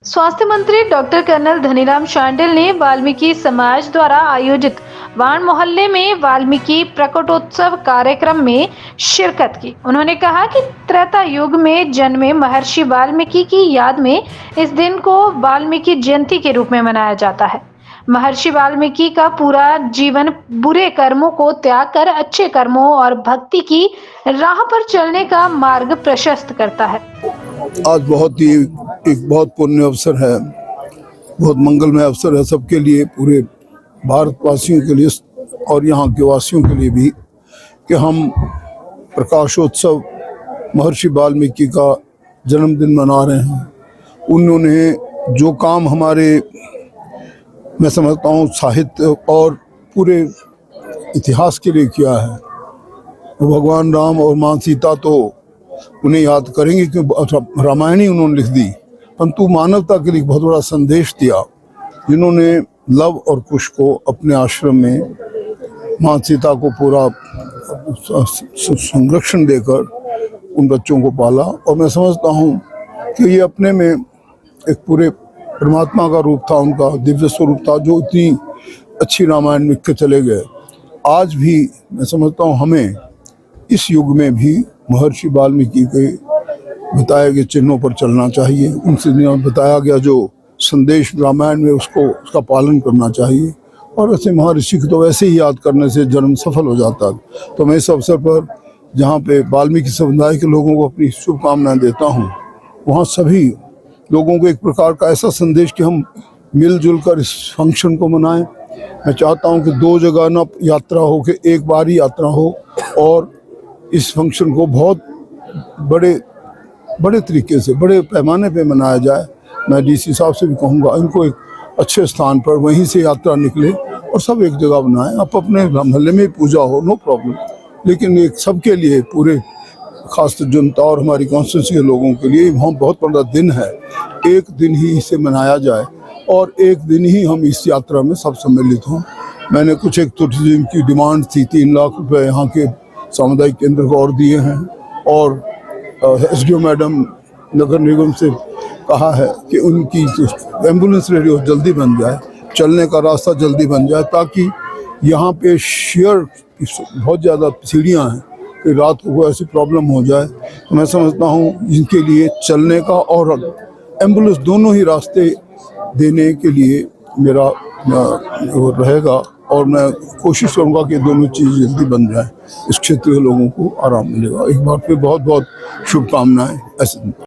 स्वास्थ्य मंत्री doctor colonel Dhaniram Shandil ने वाल्मीकि समाज द्वारा आयोजित वाण मोहल्ले में वाल्मीकि प्रकटोत्सव कार्यक्रम में शिरकत की। उन्होंने कहा कि त्रेता युग में जन्मे महर्षि वाल्मीकि की याद में इस दिन को वाल्मीकि जयंती के रूप में मनाया जाता है। महर्षि वाल्मीकि का पूरा जीवन बुरे कर्मों को त्याग कर अच्छे कर्मों और भक्ति की राह पर चलने का मार्ग प्रशस्त करता है। आज एक बहुत पुण्य अवसर है, बहुत मंगलमय अवसर है सबके लिए, पूरे भारतवासियों के लिए और यहाँ के वासियों के लिए भी, कि हम प्रकाशोत्सव महर्षि वाल्मीकि का जन्मदिन मना रहे हैं। उन्होंने जो काम हमारे, मैं समझता हूँ, साहित्य और पूरे इतिहास के लिए किया है, वो भगवान राम और माँ सीता तो उन्हें याद करेंगे क्योंकि रामायण ही उन्होंने लिख दी, परंतु मानवता के लिए बहुत बड़ा संदेश दिया, जिन्होंने लव और कुश को अपने आश्रम में माँ सीता को पूरा संरक्षण देकर उन बच्चों को पाला। और मैं समझता हूँ कि ये अपने में एक पूरे परमात्मा का रूप था, उनका दिव्य स्वरूप था, जो इतनी अच्छी रामायण लिख के चले गए। आज भी मैं समझता हूँ हमें इस युग में भी महर्षि वाल्मीकि के बताए गए चिन्हों पर चलना चाहिए। उनसे बताया गया जो संदेश रामायण में उसका पालन करना चाहिए। और वैसे महर्षि को तो वैसे ही याद करने से जन्म सफल हो जाता है। तो मैं इस अवसर पर जहाँ पे वाल्मीकि समुदाय के लोगों को अपनी शुभकामनाएं देता हूँ, वहाँ सभी लोगों को एक प्रकार का ऐसा संदेश कि हम मिलजुल कर इस फंक्शन को मनाएं। मैं चाहता हूँ कि दो जगह न यात्रा हो, कि एक बार ही यात्रा हो और इस फंक्शन को बहुत बड़े तरीके से, बड़े पैमाने पे मनाया जाए। मैं डीसी साहब से भी कहूँगा, इनको एक अच्छे स्थान पर वहीं से यात्रा निकले और सब एक जगह बनाएं। आप अपने मोहल्ले में पूजा हो, नो प्रॉब्लम, लेकिन एक सबके लिए, पूरे खास जनता और हमारी कॉन्स्टिट्यूंसी के लोगों के लिए वहाँ बहुत बड़ा दिन है। एक दिन ही इसे मनाया जाए और एक दिन ही हम इस यात्रा में सब सम्मिलित हों। मैंने कुछ एक टूरिज्म की डिमांड थी, 3 लाख रुपए यहाँ के सामुदायिक केंद्र को और दिए हैं, और SDO मैडम नगर निगम से कहा है कि उनकी एम्बुलेंस रेडियो जल्दी बन जाए, चलने का रास्ता जल्दी बन जाए, ताकि यहाँ पे शेयर बहुत ज़्यादा सीढ़ियाँ हैं कि रात को कोई ऐसी प्रॉब्लम हो जाए। तो मैं समझता हूँ इनके लिए चलने का और एम्बुलेंस दोनों ही रास्ते देने के लिए मेरा वो रहेगा, और मैं कोशिश करूंगा कि दोनों चीज़ जल्दी बन जाए, इस क्षेत्र के लोगों को आराम मिलेगा। एक बार फिर बहुत बहुत शुभकामनाएं। ऐसे